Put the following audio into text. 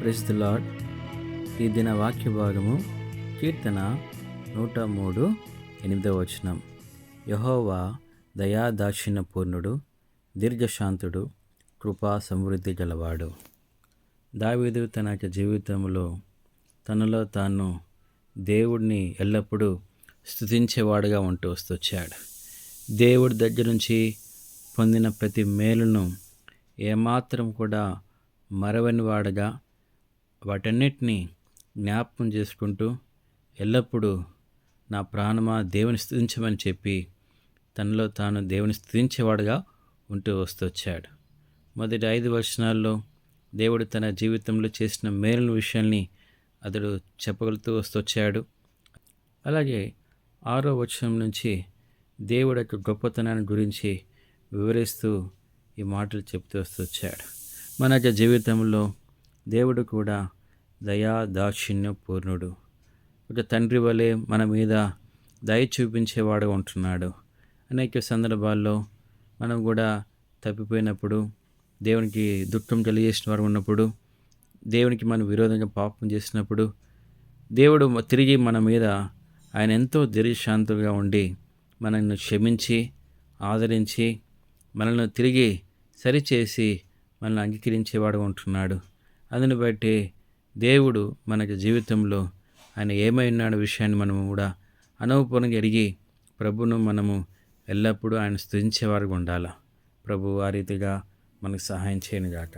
Praise the lord. ఈ దిన వాక్య భాగము కీర్తన 103 8వ. యెహోవా దయాదాక్షిణ్య పూర్ణుడు, దీర్ఘశాంతుడు, కృపా సమృద్ధి గలవాడు. దావీదు తన జీవితంలో తనలో తాను దేవుడిని ఎల్లప్పుడూ స్తుతించేవాడుగా ఉంటూ వస్తొచ్చాడు. దేవుడి దగ్గర నుంచి పొందిన ప్రతి మేలును ఏమాత్రం కూడా మరవని వాడుగా వాటన్నిటినీ జ్ఞాపకం చేసుకుంటూ ఎల్లప్పుడూ నా ప్రాణమా దేవుని స్తుతించమని చెప్పి తనలో తాను దేవుని స్తుతించేవాడుగా ఉంటూ వస్తొచ్చాడు. మొదటి 5 వచనాల్లో దేవుడు తన జీవితంలో చేసిన మేలుల విషయాల్ని అతడు చెప్పగలుగుతూ వస్తొచ్చాడు. అలాగే 6వ వచనం నుంచి దేవుడి యొక్క గొప్పతనాన్ని గురించి వివరిస్తూ ఈ మాటలు చెప్తూ వస్తొచ్చాడు. మన జీవితంలో దేవుడు కూడా దయా దాక్షిణ్య పూర్ణుడు. ఒక తండ్రి వలె మన మీద దయ చూపించేవాడు ఉంటున్నాడు. అనేక సందర్భాల్లో మనం కూడా తప్పిపోయినప్పుడు, దేవునికి దుఃఖం కలిగేసిన వారు ఉన్నప్పుడు, దేవునికి మనం విరోధంగా పాపం చేసినప్పుడు, దేవుడు తిరిగి మన మీద ఆయన ఎంతో దీర్ఘశాంతుగా ఉండి మనల్ని క్షమించి ఆదరించి మనల్ని తిరిగి సరిచేసి మనల్ని అంగీకరించేవాడు ఉంటున్నాడు. అందుని బట్టి దేవుడు మనకి జీవితంలో ఆయన ఏమైనాడు విషయాన్ని మనము కూడా అనుభవపూర్ణంగా ఎరిగి ప్రభువును మనము ఎల్లప్పుడూ ఆయన స్తుతించేవారుగా ఉండాలి. ప్రభు ఆ రీతిగా మనకు సహాయం చేయనుగాక.